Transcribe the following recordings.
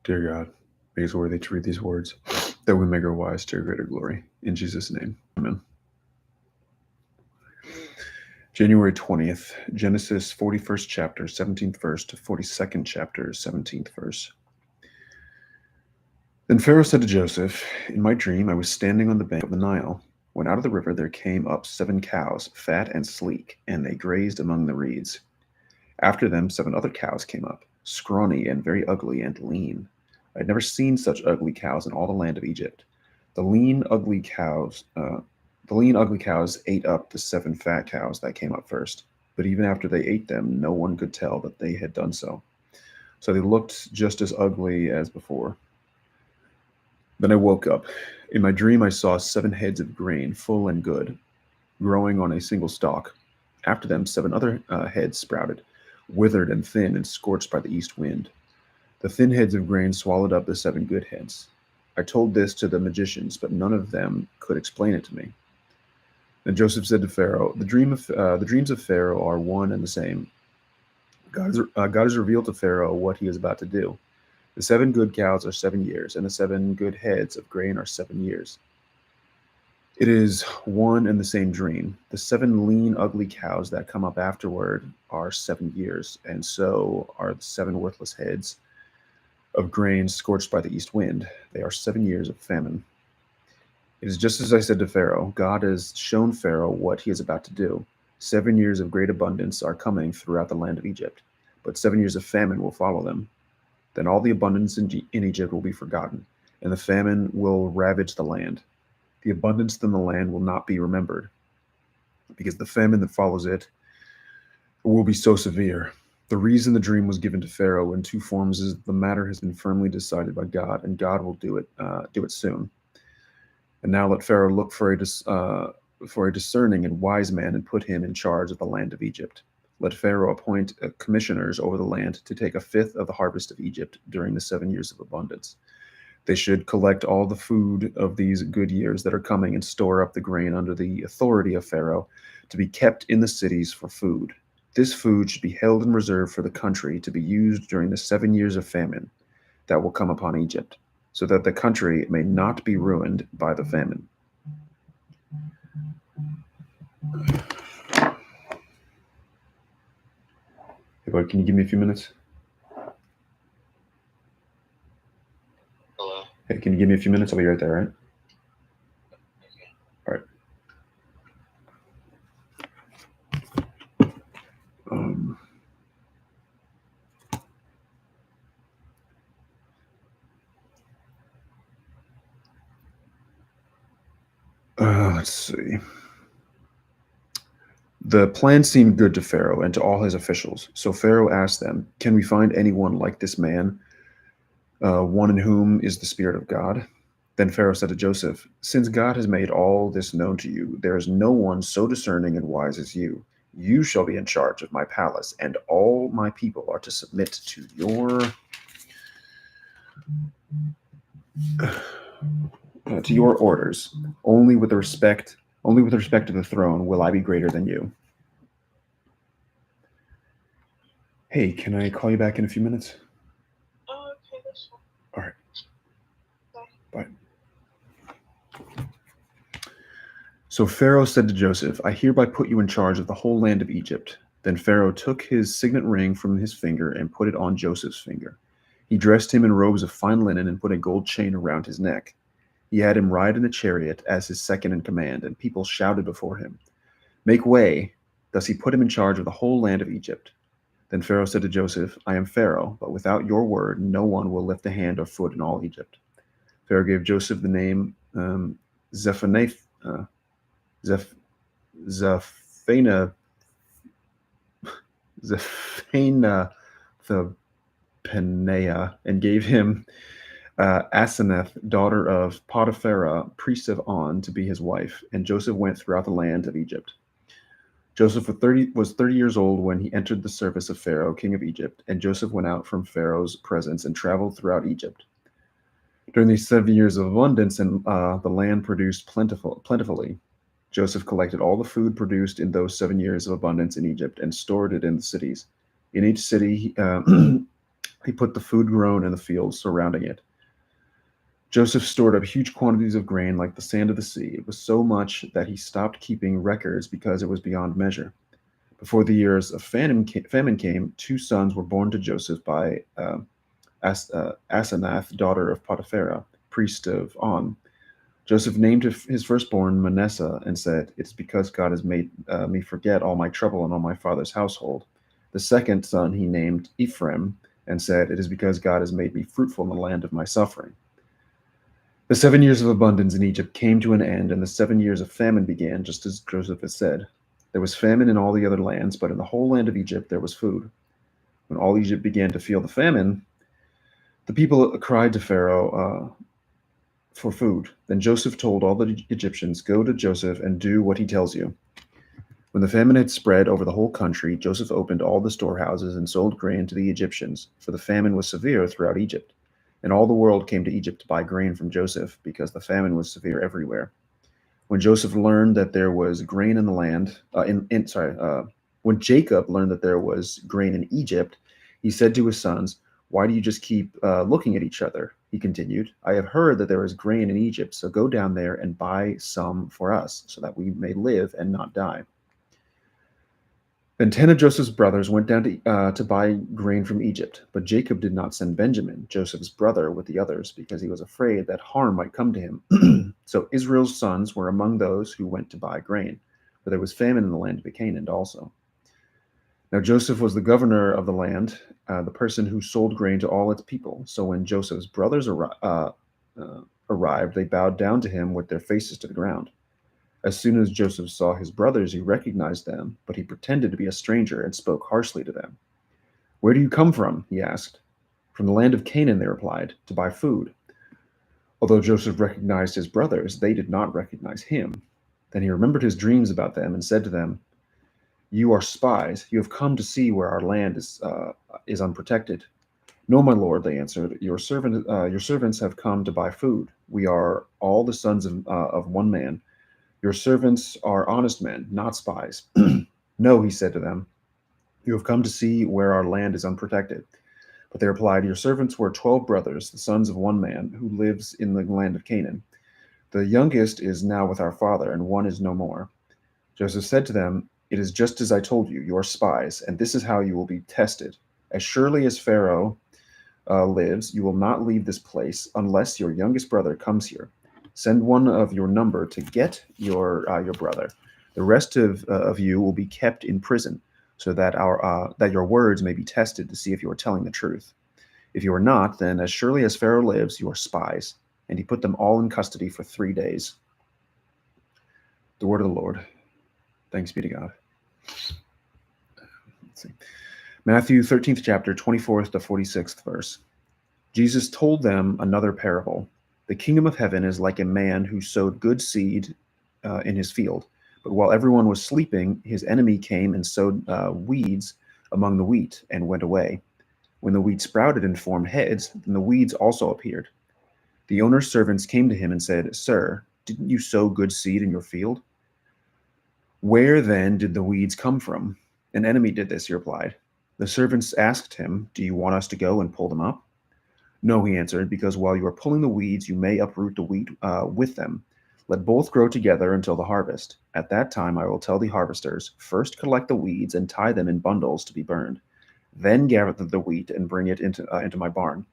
Dear God, make us worthy to read these words, that we may grow wise to your greater glory. In Jesus' name, amen. January 20th, Genesis 41st chapter, 17th verse to 42nd chapter, 17th verse. Then Pharaoh said to Joseph, in my dream I was standing on the bank of the Nile, when out of the river there came up 7 cows, fat and sleek, and they grazed among the reeds. After them 7 other cows came up, scrawny and very ugly and lean. I had never seen such ugly cows in all the land of Egypt. The lean, ugly cows, ate up the 7 fat cows that came up first. But even after they ate them, no one could tell that they had done so. So they looked just as ugly as before. Then I woke up. In my dream, I saw 7 heads of grain, full and good, growing on a single stalk. After them, 7 other heads sprouted, withered and thin and scorched by the east wind. The thin heads of grain swallowed up the 7 good heads. I told this to the magicians, but none of them could explain it to me. Then Joseph said to Pharaoh, the dreams of Pharaoh are one and the same. God has revealed to Pharaoh what he is about to do. The 7 good cows are 7 years, and the 7 good heads of grain are 7 years. It is one and the same dream. The 7 lean, ugly cows that come up afterward are 7 years, and so are the 7 worthless heads of grain scorched by the east wind. They are 7 years of famine. It is just as I said to Pharaoh. God has shown Pharaoh what he is about to do. 7 years of great abundance are coming throughout the land of Egypt, but 7 years of famine will follow them. Then all the abundance in Egypt will be forgotten, and the famine will ravage the land. The abundance in the land will not be remembered, because the famine that follows it will be so severe. The reason the dream was given to Pharaoh in 2 forms is the matter has been firmly decided by God, and God will do it soon. And now let Pharaoh look for a discerning and wise man and put him in charge of the land of Egypt. Let Pharaoh appoint commissioners over the land to take 1/5 of the harvest of Egypt during the 7 years of abundance. They should collect all the food of these good years that are coming and store up the grain under the authority of Pharaoh to be kept in the cities for food. This food should be held in reserve for the country to be used during the 7 years of famine that will come upon Egypt, so that the country may not be ruined by the famine. Hey, bud, can you give me a few minutes? Hello. Hey, can you give me a few minutes? I'll be right there, right? All right. Um, let's see. The plan seemed good to Pharaoh and to all his officials. So Pharaoh asked them, can we find anyone like this man, one in whom is the Spirit of God? Then Pharaoh said to Joseph, since God has made all this known to you, there is no one so discerning and wise as you. You shall be in charge of my palace, and all my people are to submit to your orders. Only with respect to the throne will I be greater than you. Hey, can I call you back in a few minutes? Oh, okay, that's fine. All right. Bye. So Pharaoh said to Joseph, I hereby put you in charge of the whole land of Egypt. Then Pharaoh took his signet ring from his finger and put it on Joseph's finger. He dressed him in robes of fine linen and put a gold chain around his neck. He had him ride in a chariot as his second in command, and people shouted before him, make way! Thus he put him in charge of the whole land of Egypt. Then Pharaoh said to Joseph, I am Pharaoh, but without your word no one will lift a hand or foot in all Egypt. Pharaoh gave Joseph the name Zephanath, Zephanath, the Paneah, and gave him Asenath, daughter of Potipharah, priest of On, to be his wife. And Joseph went throughout the land of Egypt. Joseph was 30 years old when he entered the service of Pharaoh, king of Egypt, and Joseph went out from Pharaoh's presence and traveled throughout Egypt. During these 7 years of abundance, and the land produced plentifully, Joseph collected all the food produced in those 7 years of abundance in Egypt and stored it in the cities. In each city, He put the food grown in the fields surrounding it. Joseph stored up huge quantities of grain like the sand of the sea. It was so much that he stopped keeping records because it was beyond measure. Before the years of famine came, two sons were born to Joseph by Asenath, daughter of Potipharah, priest of On. Joseph named his firstborn Manasseh and said, "It's because God has made me forget all my trouble and all my father's household." The second son he named Ephraim and said, "It is because God has made me fruitful in the land of my suffering." The 7 years of abundance in Egypt came to an end, and the 7 years of famine began, just as Joseph had said. There was famine in all the other lands, but in the whole land of Egypt there was food. When all Egypt began to feel the famine, the people cried to Pharaoh for food. Then Joseph told all the Egyptians, "Go to Joseph and do what he tells you." When the famine had spread over the whole country, Joseph opened all the storehouses and sold grain to the Egyptians, for the famine was severe throughout Egypt. And all the world came to Egypt to buy grain from Joseph, because the famine was severe everywhere. When Joseph learned that there was grain in the land, when Jacob learned that there was grain in Egypt, he said to his sons, "Why do you just keep looking at each other?" He continued, "I have heard that there is grain in Egypt, so go down there and buy some for us, so that we may live and not die." Then 10 of Joseph's brothers went down to buy grain from Egypt, but Jacob did not send Benjamin, Joseph's brother, with the others, because he was afraid that harm might come to him. So Israel's sons were among those who went to buy grain, for there was famine in the land of Canaan also. Now Joseph was the governor of the land, the person who sold grain to all its people. So when Joseph's brothers arrived, they bowed down to him with their faces to the ground. As soon as Joseph saw his brothers, he recognized them, but he pretended to be a stranger and spoke harshly to them. "Where do you come from?" he asked. "From the land of Canaan," they replied, "to buy food." Although Joseph recognized his brothers, they did not recognize him. Then he remembered his dreams about them and said to them, "You are spies. You have come to see where our land is unprotected." "No, my lord," they answered. Your servants have come to buy food. We are all the sons of one man. Your servants are honest men, not spies." "No," he said to them, "you have come to see where our land is unprotected." But they replied, "Your servants were 12 brothers, the sons of one man, who lives in the land of Canaan. The youngest is now with our father, and one is no more." Joseph said to them, "It is just as I told you, you are spies, and this is how you will be tested. As surely as Pharaoh lives, you will not leave this place unless your youngest brother comes here. Send one of your number to get your brother. The rest of you will be kept in prison, so that that your words may be tested to see if you are telling the truth. If you are not, then as surely as Pharaoh lives, you are spies." And he put them all in custody for 3 days. The word of the Lord. Thanks be to God. Let's see. Matthew 13th chapter, 24th to 46th verse. Jesus told them another parable. "The kingdom of heaven is like a man who sowed good seed in his field. But while everyone was sleeping, his enemy came and sowed weeds among the wheat and went away. When the wheat sprouted and formed heads, then the weeds also appeared. The owner's servants came to him and said, 'Sir, didn't you sow good seed in your field? Where then did the weeds come from?' 'An enemy did this,' he replied. The servants asked him, 'Do you want us to go and pull them up?' 'No,' he answered, 'because while you are pulling the weeds, you may uproot the wheat with them. Let both grow together until the harvest. At that time I will tell the harvesters, first collect the weeds and tie them in bundles to be burned. Then gather the wheat and bring it into my barn.'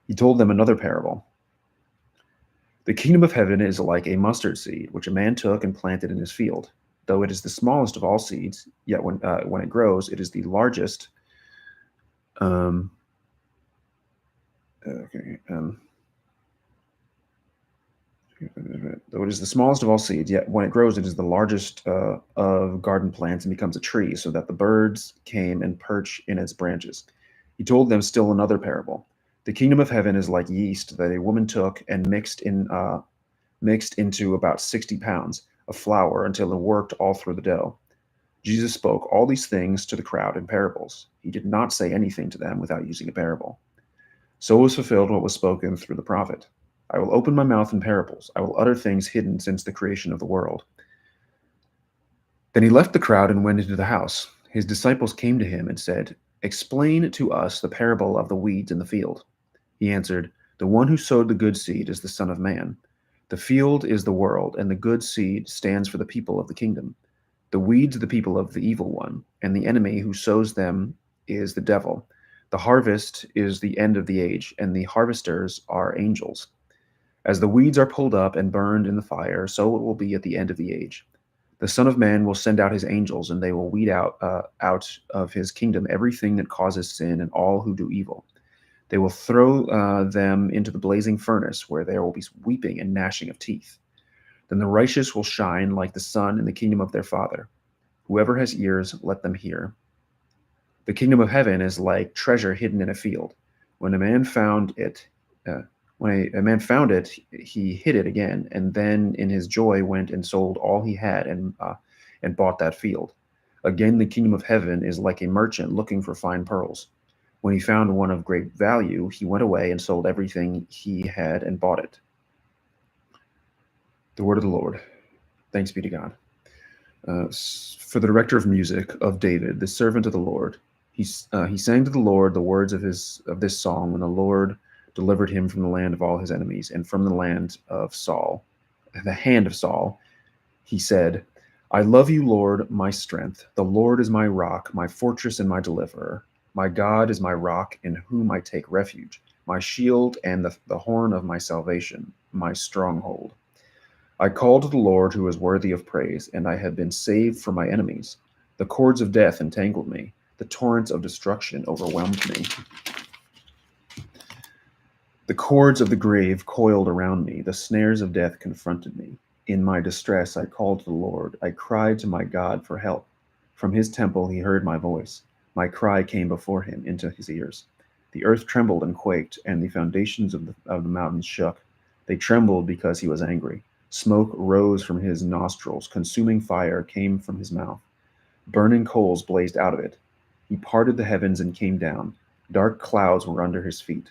He told them another parable. 'The kingdom of heaven is like a mustard seed, which a man took and planted in his field. Though it is the smallest of all seeds, yet when it grows, it is the largest. Though it is the smallest of all seeds, yet when it grows, it is the largest of garden plants and becomes a tree, so that the birds came and perch in its branches.' He told them still another parable. 'The kingdom of heaven is like yeast that a woman took and mixed into about 60 pounds of flour until it worked all through the dough.' Jesus spoke all these things to the crowd in parables. He did not say anything to them without using a parable. So was fulfilled what was spoken through the prophet. 'I will open my mouth in parables. I will utter things hidden since the creation of the world.' Then he left the crowd and went into the house. His disciples came to him and said, Explain to us the parable of the weeds in the field. He answered, The one who sowed the good seed is the Son of Man. The field is the world, and the good seed stands for the people of the kingdom. The weeds are the people of the evil one, and the enemy who sows them is the devil. The harvest is the end of the age, and the harvesters are angels. As the weeds are pulled up and burned in the fire, so it will be at the end of the age. The Son of Man will send out his angels, and they will weed out of his kingdom everything that causes sin and all who do evil. They will throw them into the blazing furnace, where there will be weeping and gnashing of teeth. Then the righteous will shine like the sun in the kingdom of their Father. Whoever has ears, let them hear. The kingdom of heaven is like treasure hidden in a field. When a man found it, he hid it again, and then in his joy went and sold all he had and bought that field. Again, the kingdom of heaven is like a merchant looking for fine pearls. When he found one of great value, he went away and sold everything he had and bought it. The word of the Lord. Thanks be to God. For the director of music of David, the servant of the Lord, he sang to the Lord the words of this song when the Lord delivered him from the land of all his enemies and from the hand of Saul. He said, I love you, Lord, my strength. The Lord is my rock, my fortress and my deliverer. My God is my rock in whom I take refuge, my shield and the horn of my salvation, my stronghold. I called to the Lord who is worthy of praise, and I have been saved from my enemies. The cords of death entangled me. The torrents of destruction overwhelmed me. The cords of the grave coiled around me. The snares of death confronted me. In my distress, I called to the Lord. I cried to my God for help. From his temple, he heard my voice. My cry came before him into his ears. The earth trembled and quaked, and the foundations of the mountains shook. They trembled because he was angry. Smoke rose from his nostrils. Consuming fire came from his mouth. Burning coals blazed out of it. He parted the heavens and came down. Dark clouds were under his feet.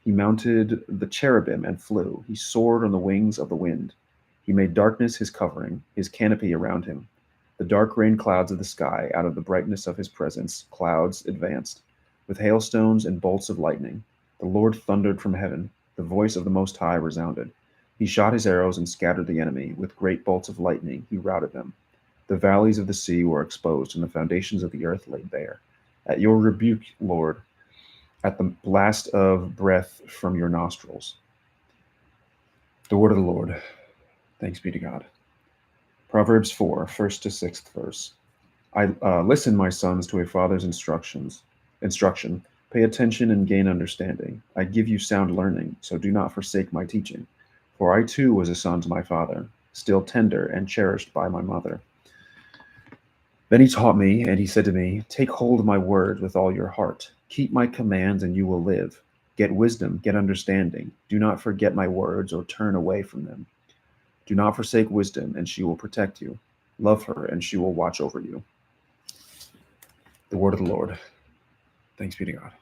He mounted the cherubim and flew. He soared on the wings of the wind. He made darkness his covering, his canopy around him. The dark rain clouds of the sky, out of the brightness of his presence, clouds advanced. With hailstones and bolts of lightning, the Lord thundered from heaven. The voice of the Most High resounded. He shot his arrows and scattered the enemy. With great bolts of lightning, he routed them. The valleys of the sea were exposed, and the foundations of the earth laid bare. At your rebuke, Lord, at the blast of breath from your nostrils. The word of the Lord. Thanks be to God. Proverbs 4, 1st to 6th verse. Listen, my sons, to a father's instruction. Pay attention and gain understanding. I give you sound learning, so do not forsake my teaching. For I too was a son to my father, still tender and cherished by my mother. Then he taught me, and he said to me, Take hold of my word with all your heart. Keep my commands, and you will live. Get wisdom, get understanding. Do not forget my words or turn away from them. Do not forsake wisdom, and she will protect you. Love her, and she will watch over you. The word of the Lord. Thanks be to God.